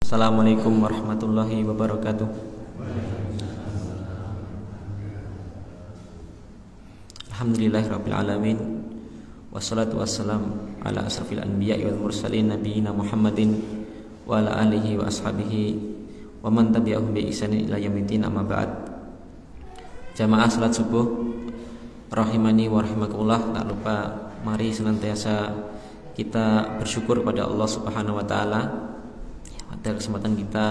Assalamualaikum warahmatullahi wabarakatuh. Alhamdulillahirabbil alamin. Wassalatu wassalam ala asrafil anbiya'i wal mursalin nabiyina Muhammadin wa ala alihi wa ashabihi wa man tabi'ahum bi ihsanin ila yaumiddin, amma ba'd. Jamaah salat subuh rahimani wa rahimakumullah, tak lupa mari senantiasa kita bersyukur kepada Allah Subhanahu wa taala. Pada kesempatan kita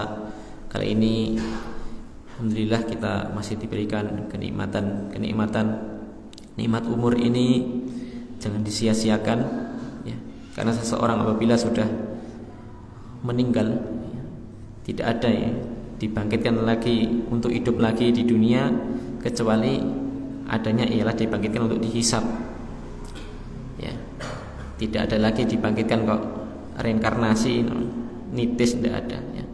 kali ini, alhamdulillah kita masih diberikan kenikmatan. Nikmat umur ini jangan disia-siakan, ya. Karena seseorang apabila sudah meninggal, ya, tidak ada ya dibangkitkan lagi untuk hidup lagi di dunia, kecuali adanya ialah dibangkitkan untuk dihisab, ya. Tidak ada lagi dibangkitkan kok reinkarnasi, nitis, tidak ada, ya.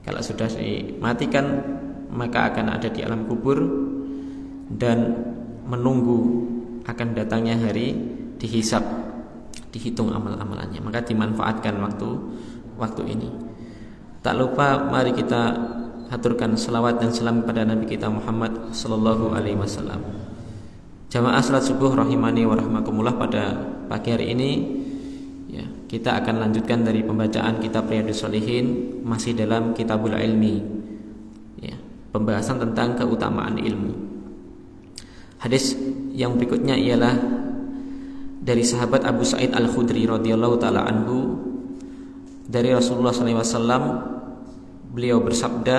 Kalau sudah dimatikan maka akan ada di alam kubur dan menunggu akan datangnya hari dihisab, dihitung amal-amalannya. Maka dimanfaatkan waktu ini. Tak lupa mari kita haturkan selawat dan salam kepada Nabi kita Muhammad sallallahu alaihi wasallam. Jamaah salat subuh rahimani wa rahmakumullah, pada pagi hari ini ya, kita akan lanjutkan dari pembacaan kitab Riyadhus Shalihin, masih dalam Kitabul Ilmi, ya, pembahasan tentang keutamaan ilmu. Hadis yang berikutnya ialah dari sahabat Abu Sa'id Al-Khudri radhiyallahu taala anhu, dari Rasulullah SAW. Beliau bersabda,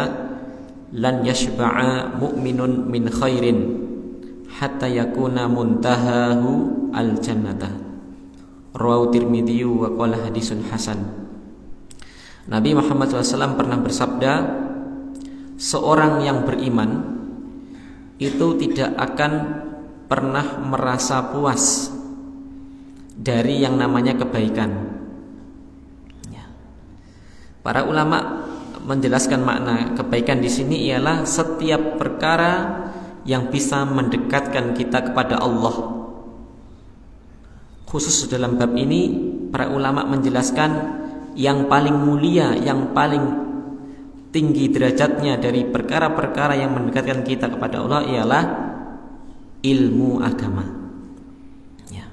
lan yashba'a mu'minun min khairin hatta yakuna muntahahu al-jannatah. Rawahu Tirmidzi wa qala hadisun hasan. Nabi Muhammad SAW pernah bersabda, seorang yang beriman itu tidak akan pernah merasa puas dari yang namanya kebaikan, ya. Para ulama menjelaskan makna kebaikan di sini ialah setiap perkara yang bisa mendekatkan kita kepada Allah. Khusus dalam bab ini para ulama menjelaskan yang paling mulia, yang paling tinggi derajatnya dari perkara-perkara yang mendekatkan kita kepada Allah ialah ilmu agama, ya.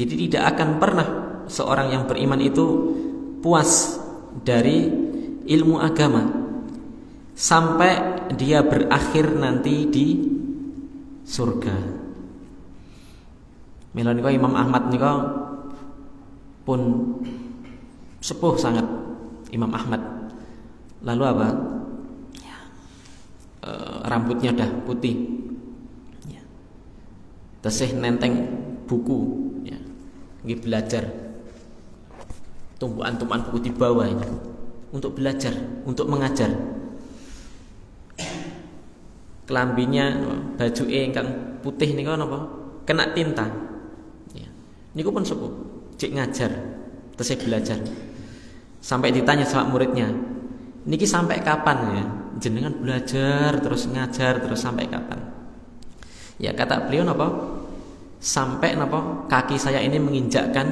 Jadi tidak akan pernah seorang yang beriman itu puas dari ilmu agama sampai dia berakhir nanti di surga. Mila nika Imam Ahmad nika pun sepuh sangat, Imam Ahmad. Lalu apa? Ya, rambutnya dah putih, ya. Tesih nenteng buku, ya. Nggih belajar. Tumpuan-tumpuan buku di bawah ini untuk belajar, untuk mengajar. Kelambinya, baju ingkang putih niku napa? Kena tinta. Ya. Niku pun sepuh, cek ngajar, tesih belajar. Sampai ditanya sama muridnya, niki sampai kapan ya jenengan belajar terus ngajar terus sampai kapan? Ya, kata beliau napa? Sampai napa? Kaki saya ini menginjakkan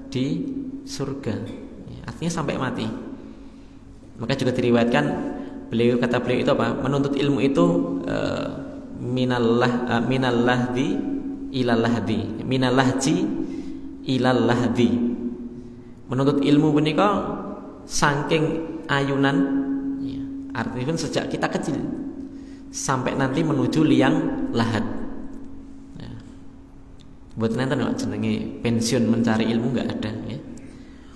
di surga, ya, artinya sampai mati. Maka juga diriwayatkan kata beliau itu apa? Menuntut ilmu itu minallahdi ilallahdi, minallahji ilallahdi. Menuntut ilmu punika saking ayunan, ya, artinya sejak kita kecil sampai nanti menuju liang lahat, ya. Buat nanti jenenge pensiun mencari ilmu nggak ada, ya.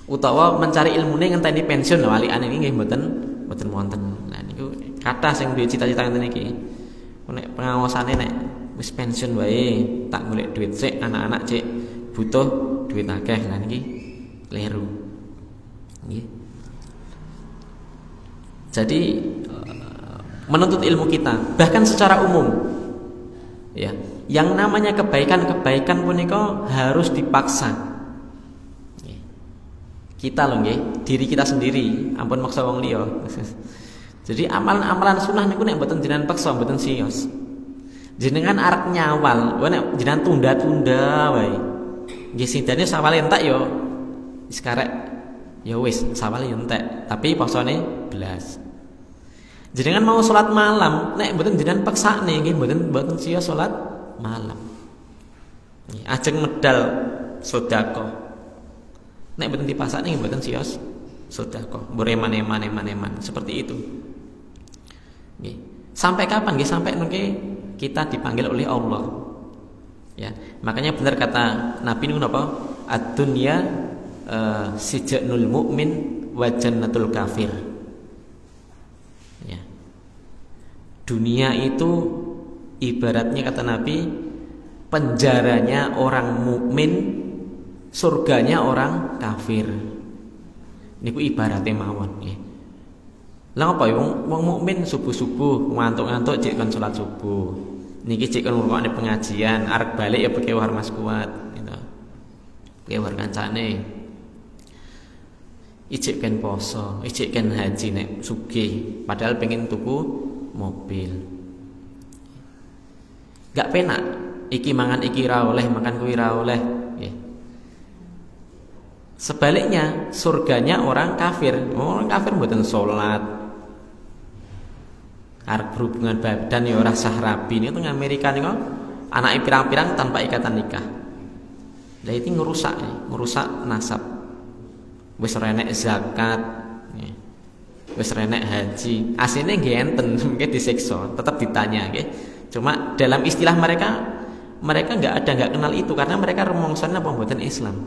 Utawa mencari ilmu nih ngenteni pensiun wali ane ini mboten wonten. Nah niku kathah sing duwe cita-cita ngenten iki. Nek pengawasane nek wis pensiun wae tak golek duit sik, anak-anak cek butuh duit akeh. Lah niki keliru, nggih. Jadi menuntut ilmu kita bahkan secara umum, ya, yang namanya kebaikan punika harus dipaksa. Kita loh nggih, diri kita sendiri, ampun maksa wong liya. Jadi amalan-amalan sunah niku nek mboten jenengan paksa mboten siyos. Jenengan arep nyawal, nek jenengan tunda-tunda wae. Nggih sidane sawale entek yo wis karek ya wis sawal yo entek, tapi posone belas. Jenengan mau salat malam, nek mboten jenengan peksane nggih mboten sia salat malam. Ajeng medal sedekah. Nek mboten dipasakne nggih mboten sia sedekah. Bereman-eman seperti itu. Nggih. Sampai kapan nggih? Sampai nengke kita dipanggil oleh Allah. Ya, makanya benar kata Nabi niku napa? Ad-dunya sijnul mukmin wa jannatul kafir. Ya. Dunia itu ibaratnya kata Nabi penjaranya orang mukmin, surganya orang kafir. Niku ibaratnya mawon nggih. Lah apa ya wong mukmin subuh-subuh ngantuk-ngantuk cek kan salat subuh. Niki cek kan ngrungokne pengajian, arep balik ya pakai war Mas Kuat gitu. Pakai war kancane. Ijek kan poso, ijek kan haji nek sugih, padahal pengen tuku mobil. Gak penak, iki mangan iki ra oleh, makan kuwi ra oleh, nggih. Sebaliknya surganya orang kafir. Orang kafir mboten salat. Arep berhubungan badan ya ora sah rabi. Niku teng Amerika niku anake pirang-pirang tanpa ikatan nikah. Lah itu ngerusak nasab. Wis renek zakat, wis renek haji. Asline nggih enten, mungkin disiksa, tetap ditanya nggih. Cuma dalam istilah mereka nggak kenal itu karena mereka rumongsane apa mboten Islam.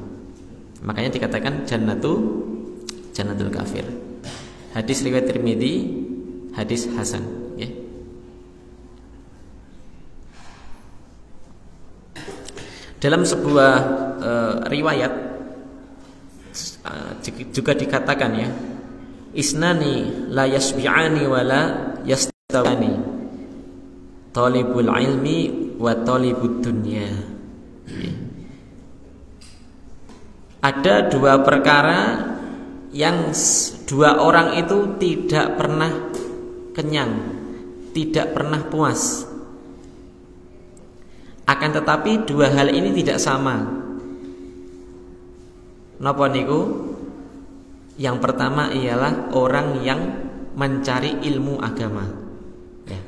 Makanya dikatakan jannatul kafir. Hadis riwayat Tirmidzi, hadis hasan. Dalam sebuah riwayat juga dikatakan ya, isnani la yasbi'ani wa la yastawani, talibul ilmi wa talibud dunya. Ada dua perkara yang dua orang itu tidak pernah kenyang, tidak pernah puas. Akan tetapi dua hal ini tidak sama. Napa niku? Yang pertama ialah orang yang mencari ilmu agama. Ya.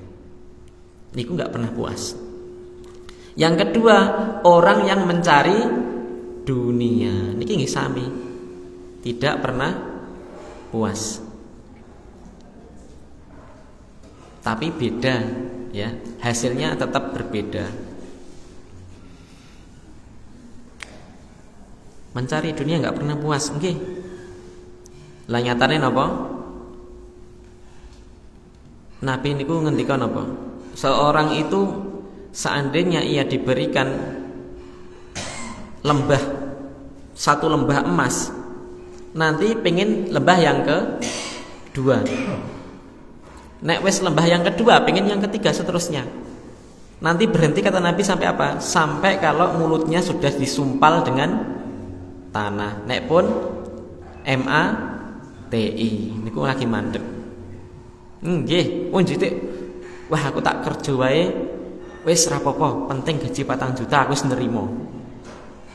Niku nggak pernah puas. Yang kedua, orang yang mencari dunia. Niki nggih sami. Tidak pernah puas. Tapi beda, ya. Hasilnya tetap berbeda. Mencari dunia nggak pernah puas, nggih. Lah nyatane napa? Nabi niku ngendika napa? Seorang itu seandainya ia diberikan satu lembah emas, nanti pengen lembah yang kedua. Nek wis lembah yang kedua, pengen yang ketiga seterusnya. Nanti berhenti kata Nabi sampai apa? Sampai kalau mulutnya sudah disumpal dengan tanah. Nek pun MATI niku lagi mandek. Nggih, jitik. Wah, aku tak kerja wae. Wis ra apa-apa, penting gaji 4 juta aku wis nerima.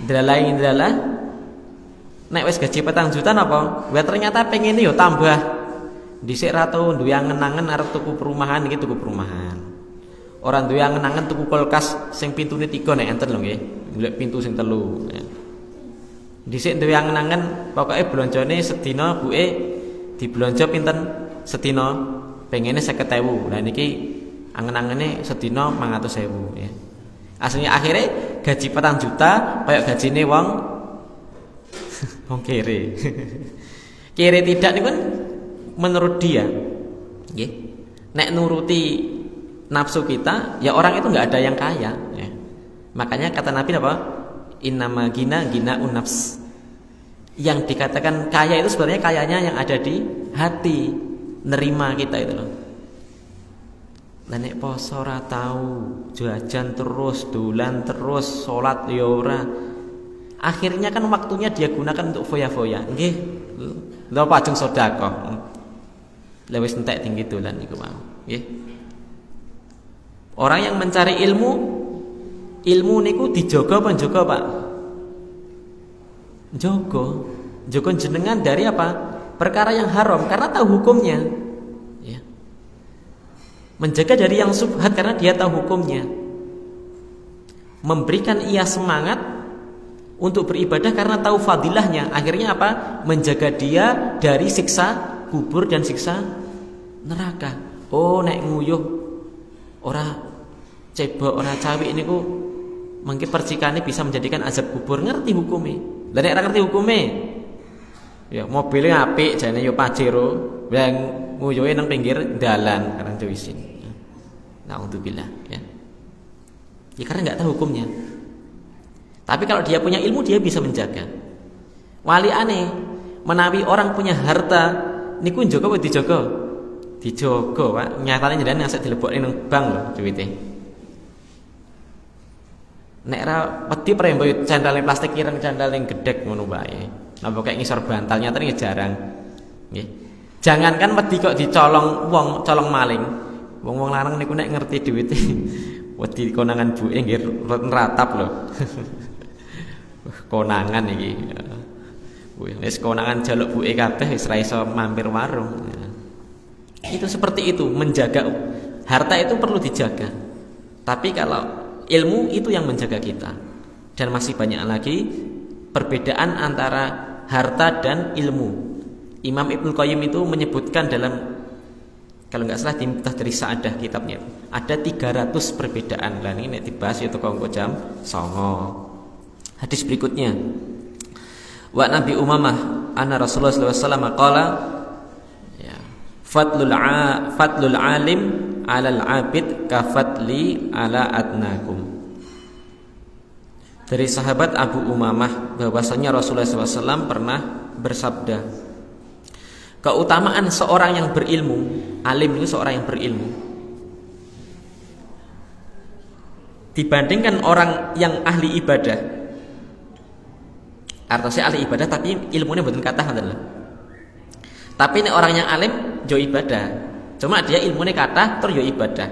Ndalah. Nek wis gaji 4 juta napa? Wah, ternyata pengen yo tambah. Dhisik ra tau duwe angen-angen arep tuku perumahan iki tuku perumahan. Ora duwe angen-angen tuku kulkas sing pintune 3 nek enten lho nggih. Golek pintu sing 3. Ya. Dhisik duwe angen-angen pokoke blonjone sedina buke diblonjo pinten sedina pengene 50.000. Lah niki angen-angene sedina 500.000 ya. Aslinya akhirnya gaji 4 juta kayak gajine wong kere. Kere tidak niku kan menurut dia nggih. Nek nuruti nafsu kita ya orang itu enggak ada yang kaya ya. Makanya kata Nabi apa? Innama gina nafs. Yang dikatakan kaya itu sebenarnya kayanya yang ada di hati, nerima kita itu loh. Lah nek poso ora tau, jajan terus, dolan terus, salat ya ora. Akhirnya kan waktunya dia gunakan untuk foya-foya. Nggih. Lha pajeng sedekah. Lah wis entek tinggi dolan niku mau, nggih. Orang yang mencari ilmu niku dijaga apa njaga, Pak? Njaga. Joko jenengan dari apa? Perkara yang haram karena tahu hukumnya. Ya. Menjaga dari yang subhat karena dia tahu hukumnya. Memberikan ia semangat untuk beribadah karena tahu fadilahnya. Akhirnya apa? Menjaga dia dari siksa kubur dan siksa neraka. Oh, nek nguyuh ora cebok ora cawik niku mungkin percikane bisa menjadikan azab kubur, ngerti hukumnya. Lah nek ora ngerti hukumnya, ya mobilnya apik jane yo Pajero, yang nguyuhe nang pinggir dalan karang dewisin. Nauzubillah ya. Ya karena enggak tahu hukumnya. Tapi kalau dia punya ilmu dia bisa menjaga. Wali aneh menawi orang punya harta niku njogo apa dijogo? Dijogo, Pak. Nyatane jenengan asik dilebokne nang bank lho duwite. Nek ra wedi prembo candale plastik ireng candale gedhek ngono wae. Napa kayak ngisor bantal nyatane jarang. Nggih. Jangankan wedi kok dicolong wong, colong maling. Wong-wong larang niku nek ngerti duwite wedi konangan buke nggih ratap lho. Konangan iki. Wis konangan jaluk buke kabeh wis ra iso mampir warung. Itu seperti itu, menjaga harta itu perlu dijaga. Tapi kalau ilmu itu yang menjaga kita. Dan masih banyak lagi perbedaan antara harta dan ilmu. Imam Ibnu Qayyim itu menyebutkan dalam, kalau nggak salah di Miftah dari Sa'adah kitabnya, ada 300 perbedaan. Lah ini dibahas itu kongko jam 09.00. Hadis berikutnya. Wa Nabi Umamah anna Rasulullah sallallahu alaihi wasallam qala ya, fatlul alim 'alal 'abid kafatli 'ala adnakum. Dari sahabat Abu Umamah bahwasanya Rasulullah SAW pernah bersabda, keutamaan seorang yang berilmu, alim itu seorang yang berilmu, dibandingkan orang yang ahli ibadah. Artinya ahli ibadah tapi ilmunya mboten kathah adalah. Tapi ini orang yang alim yo ibadah. Cuma dia ilmunya kathah terus yo ibadah.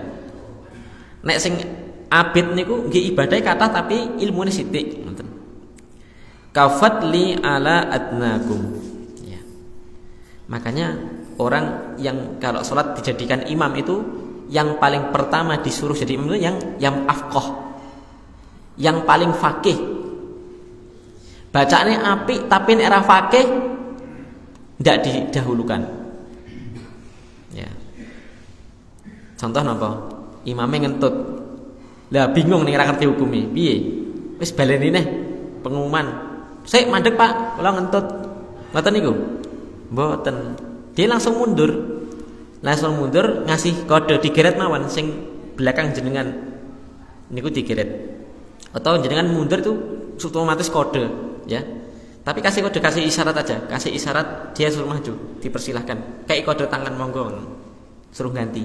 Nek sing abid niku nggih ibadahe kathah tapi ilmune sithik ngoten. Kafatli ala adnakum. Ya. Makanya orang yang kalau sholat dijadikan imam itu yang paling pertama disuruh jadi imam itu yang afqah, yang paling fakih. Bacaannya apik tapi nek ora fakih ndak didahulukan. Ya. Contoh napa? Imame ngentut. Lah bingung ning ora ngerti hukume. Piye? Wis baleni neh pengumuman. Sik mandeg Pak, kula ngentut. Ngoten niku? Mboten. Dia langsung mundur. Langsung mundur ngasih kode digeret mawon sing belakang jenengan niku digeret. Atau jenengan mundur itu otomatis kode. Ya, tapi kasih kode, kasih isyarat aja, kasih isyarat dia suruh maju, dipersilahkan. Kayak kode tangan monggo, suruh ganti.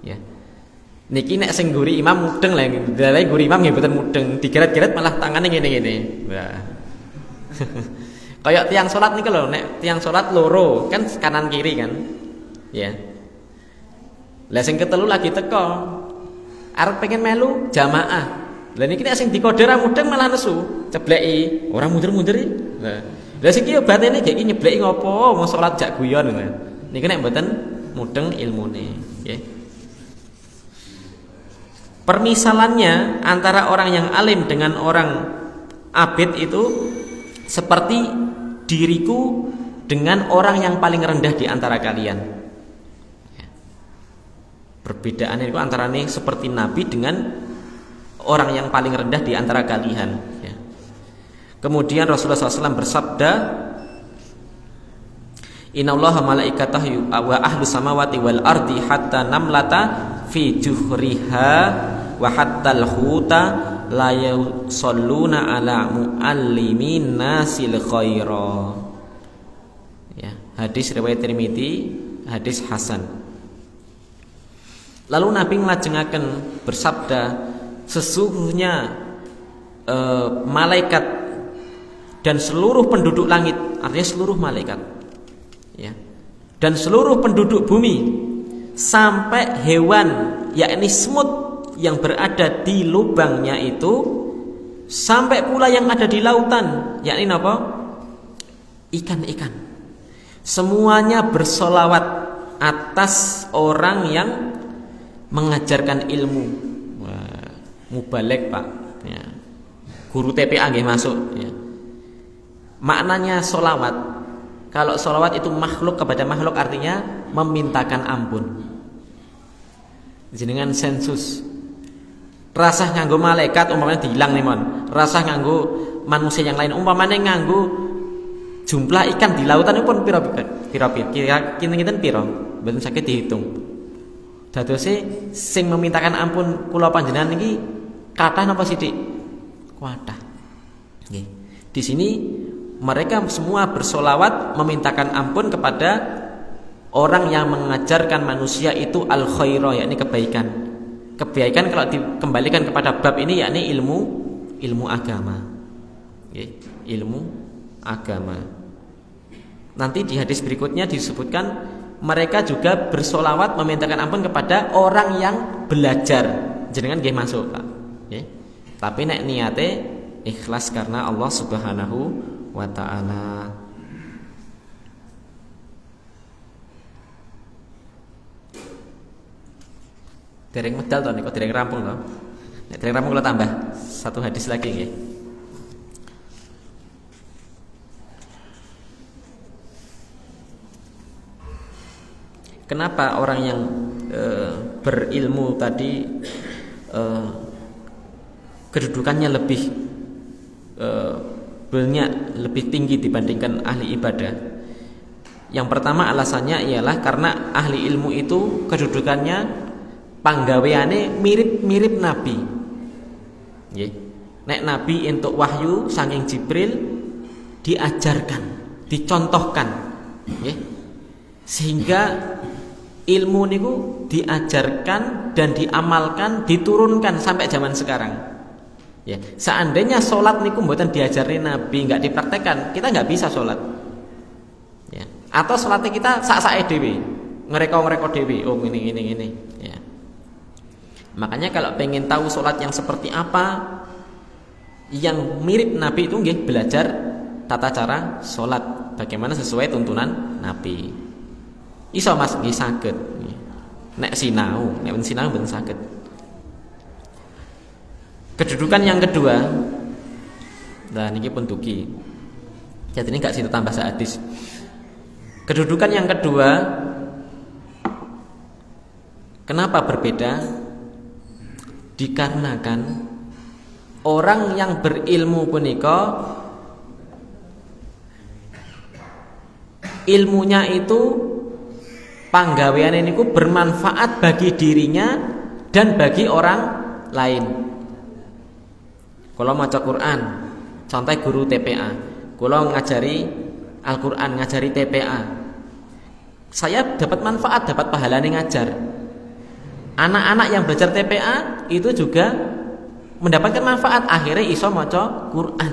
Ya, niki nek sing guri imam mudeng lah, dalai guri imam nggih mboten mudeng, digeret-geret malah tangannya ngene-ngene. Wah, kayak tiang sholat nih kalau nek tiang sholat loro kan kanan kiri kan, ya. Lah sing ketelu lagi teko, arep pengen melu jamaah. Lah niki nek sing dikode ra mudeng malah nesu, cebleki, ora mundur-mundur iki. Lah sing iki yo batene iki nyebleki ngopo, mau salat jak guyon ngono. Niki nek mboten mudeng ilmune, nggih. Permisalannya antara orang yang alim dengan orang abid itu seperti diriku dengan orang yang paling rendah di antara kalian. Perbedaannya itu antara nih seperti Nabi dengan orang yang paling rendah di antara kalian. Ya. Kemudian Rasulullah SAW bersabda, Innallaha malaikatahu wa ahlu samawati wal ardi hatta namlata fi juhriha wa hatta al-huta la yusalluna ala muallimin nasil khaira. Ya, hadis riwayat Tirmidzi, hadis hasan. Lalu Nabi nglajengaken bersabda, sesungguhnya malaikat dan seluruh penduduk langit, artinya seluruh malaikat, ya, dan seluruh penduduk bumi sampai hewan yakni semut yang berada di lubangnya itu, sampai pula yang ada di lautan, yakni apa? ikan-ikan. Semuanya bersolawat atas orang yang mengajarkan ilmu. Wah, mubalek Pak. Ya. Guru TPA nggih masuk. Ya. Maknanya solawat. Kalau solawat itu makhluk kepada makhluk artinya memintakan ampun. Jenengan sensus. Rasah nganggo malaikat umpamanya dihilang nih mon. Rasah nganggo manusia yang lain umpamanya nganggo jumlah ikan di lautan pun piro kira-kira piro mboten saged dihitung. Dadose sing memintakan ampun kula panjenengan iki kathah napa sithik? Kathah. Nggih. Di sini mereka semua bersolawat memintakan ampun kepada orang yang mengajarkan manusia itu al-khairah, yakni kebaikan. Kebaikan kalau dikembalikan kepada bab ini yakni ilmu agama. Nggih, ilmu agama. Nanti di hadis berikutnya disebutkan mereka juga bersolawat memintakan ampun kepada orang yang belajar. Jenengan nggih masuk, Pak. Nggih. Tapi nek niate ikhlas karena Allah Subhanahu wa taala. Dereng medal to niku, dereng rampung to. Nek dereng rampung kula tambah satu hadis lagi nggih. Kenapa orang yang berilmu tadi kedudukannya lebih banyak, lebih tinggi dibandingkan ahli ibadah? Yang pertama alasannya ialah karena ahli ilmu itu kedudukannya panggaweane mirip-mirip Nabi. Nggih. Nek Nabi entuk wahyu saking Jibril diajarkan, dicontohkan, nggih. Sehingga ilmu niku diajarkan dan diamalkan, diturunkan sampai zaman sekarang. Ya, seandainya sholat niku mboten diajari Nabi, nggak dipraktekkan, kita nggak bisa sholat. Ya. Atau sholatnya kita sak-sake dhewe, ngereko dhewe, oh ini. Ya. Makanya kalau pengen tahu sholat yang seperti apa, yang mirip Nabi itu nggih belajar tata cara sholat, bagaimana sesuai tuntunan Nabi. Iso Mas nggih saged. Nek sinau ben saged. Kedudukan yang kedua, nah niki pun dugi. Jadi ini gak situ tambah hadis. Kedudukan yang kedua, kenapa berbeda? Dikarenakan orang yang berilmu punika ilmunya itu panggaweane niku bermanfaat bagi dirinya dan bagi orang lain. Kalau maca Quran, contoh guru TPA, kalau ngajari Al-Quran, ngajari TPA, saya dapat manfaat, dapat pahala nih ngajar. Anak-anak yang belajar TPA itu juga mendapatkan manfaat, akhirnya iso maca Quran.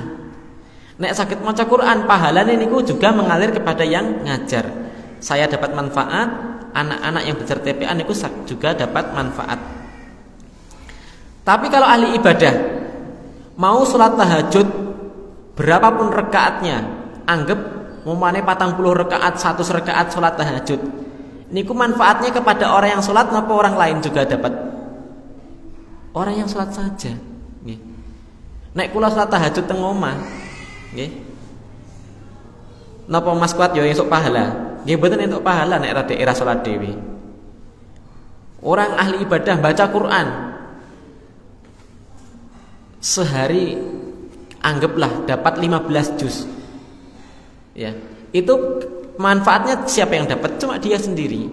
Nek sakit maca Quran, pahala niku juga mengalir kepada yang ngajar. Saya dapat manfaat, anak-anak yang belajar TPA niku juga dapat manfaat. Tapi kalau ahli ibadah mau sholat tahajud berapapun rekaatnya, anggap umpamane 40 rekaat, 100 rekaat sholat tahajud, niku manfaatnya kepada orang yang sholat napa orang lain juga dapat? Orang yang sholat saja. Nggih. Nek kula sholat tahajud teng omah, nggih. Napa Mas kuat yo esuk pahala? Nggih mboten entuk pahala nek rada era sholat dhewe. Orang ahli ibadah baca Quran sehari anggaplah dapat 15 juz. Ya, itu manfaatnya siapa yang dapat? Cuma dia sendiri.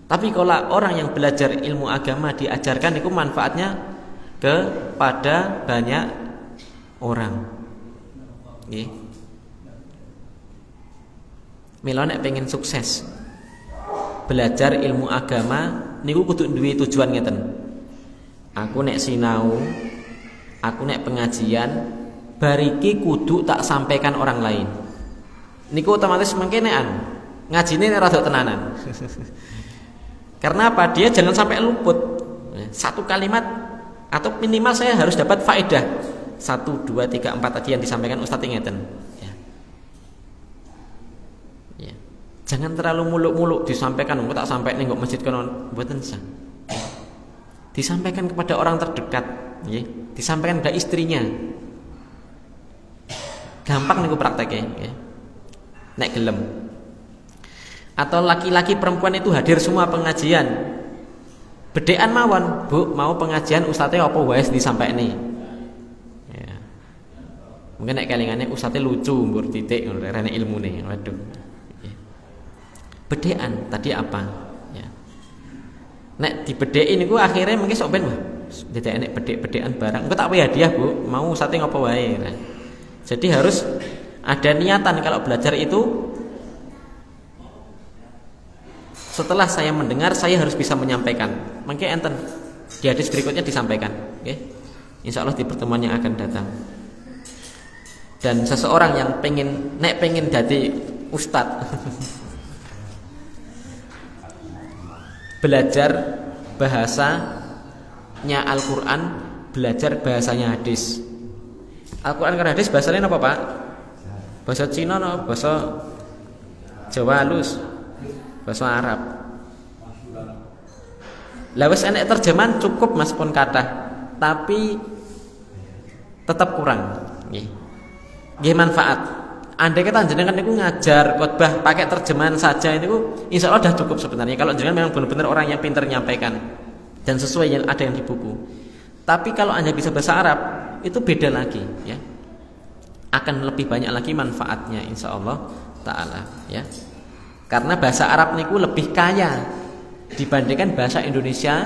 Tapi kalau orang yang belajar ilmu agama diajarkan itu manfaatnya kepada banyak orang. Nggih. Mila nek pengen sukses belajar ilmu agama niku kudu duwe tujuan ngeten. Aku nek sinau, aku nek pengajian, bariki kudu tak sampaikan orang lain. Niku otomatis mengkenean ngajine rada tenanan. Karena apa? Dia jangan sampai luput. Satu kalimat atau minimal saya harus dapat faedah. 1, 2, 3, 4 tadi yang disampaikan Ustadz ngeten. Ya. Jangan terlalu muluk-muluk disampaikan, engko tak sampai ning masjid kono, mboten sah. Disampaikan kepada orang terdekat, nggih. Disampaikan kepada istrinya. Gampang niku prakteknya, nggih. Nek gelem. Atau laki-laki perempuan itu hadir semua pengajian. Bedekan mawon, Bu, mau pengajian ustadznya apa wae disampaikne. Ya. Mungkin nek kelingane ustadznya lucu mbur titik ngono rene ilmune. Waduh. Bedekan tadi apa ya. Nek dibedeki niku akhirnya mungkin sok ben wah dadek nek bedek-bedekan barang engko tak wae hadiah Bu mau sate ngopo wae nah. Jadi harus ada niatan kalau belajar itu setelah saya mendengar saya harus bisa menyampaikan. Mangke enten di hadis berikutnya disampaikan nggih. Insyaallah di pertemuan yang akan datang. Dan seseorang yang pengen dadi ustadz belajar bahasanya Al-Quran, belajar bahasanya hadis. Al-Quran kan hadis bahasanya apa Pak? Bahasa Cina no? Bahasa Jawa halus, bahasa Arab. Lah wis enek terjemahan cukup Mas pun kata, tapi tetap kurang. Nggih manfaat. Andai kata jenengan niku ngajar khotbah pakai terjemahan saja itu insya Allah sudah cukup sebenarnya. Kalau jenengan memang benar-benar orang yang pintar menyampaikan dan sesuai yang ada yang di buku. Tapi kalau Anda bisa bahasa Arab itu beda lagi, ya. Akan lebih banyak lagi manfaatnya insya Allah taala, ya. Karena bahasa Arab niku lebih kaya dibandingkan bahasa Indonesia,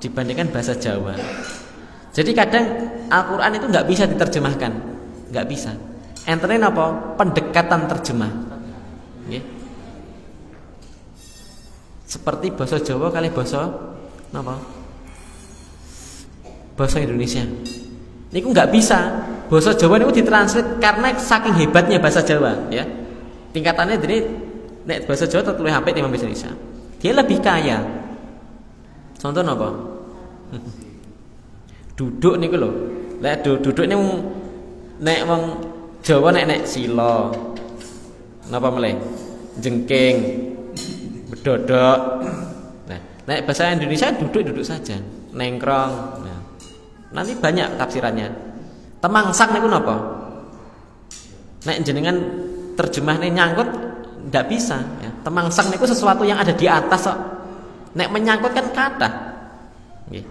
dibandingkan bahasa Jawa. Jadi kadang Al-Quran itu nggak bisa diterjemahkan, nggak bisa. Entene apa? Pendekatan terjemah. Nggih. Seperti bahasa Jawa kali bahasa napa? Bahasa Indonesia. Niku nggak bisa. Bahasa Jawa niku ditranslate karena saking hebatnya bahasa Jawa, ya. Tingkatannya jadi nek bahasa Jawa tertulis HP timbang bahasa Indonesia. Dia lebih kaya. Contoh napa? Duduk niku lho. Lek duduk niku nek wong Jawa nek sila. Napa meleh? Jengking, bedodok. Nah, nek bahasa Indonesia duduk saja, nengkrong. Nah, nanti banyak tafsirannya. Temangsang niku napa? Nek jenengan terjemahne nyangkut ndak bisa, ya. Temangsang niku sesuatu yang ada di atas kok. Nek menyangkut kan kathah. Nggih.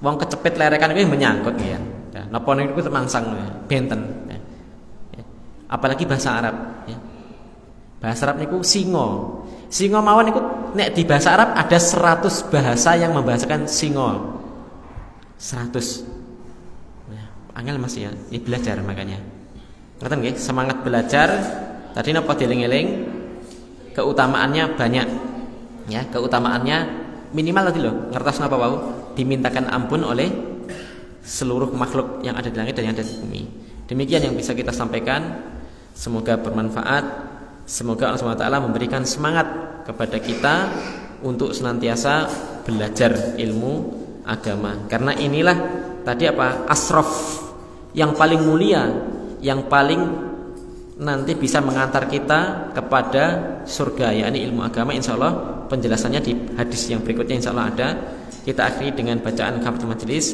Wong kecepit lerekan iki menyangkut ya. Nah, napa niku temangsang benten. Apalagi bahasa Arab, ya. Bahasa Arab niku singo. Singo mawon niku nek di bahasa Arab ada 100 bahasa yang membahasakan singo. 100. Nah, angel Mas ya, ini belajar makanya. Ngoten nggih, semangat belajar. Tadi napa dieling-eling? Keutamaannya banyak. Ya, keutamaannya minimal tadi loh. Ngertos napa wau? Dimintakan ampun oleh seluruh makhluk yang ada di langit dan yang ada di bumi. Demikian yang bisa kita sampaikan. Semoga bermanfaat. Semoga Allah SWT memberikan semangat kepada kita untuk senantiasa belajar ilmu agama. Karena inilah tadi apa? Asraf yang paling mulia, yang paling nanti bisa mengantar kita kepada surga, yakni ilmu agama. Insya Allah penjelasannya di hadis yang berikutnya insya Allah ada. Kita akhiri dengan bacaan kafaratul majelis.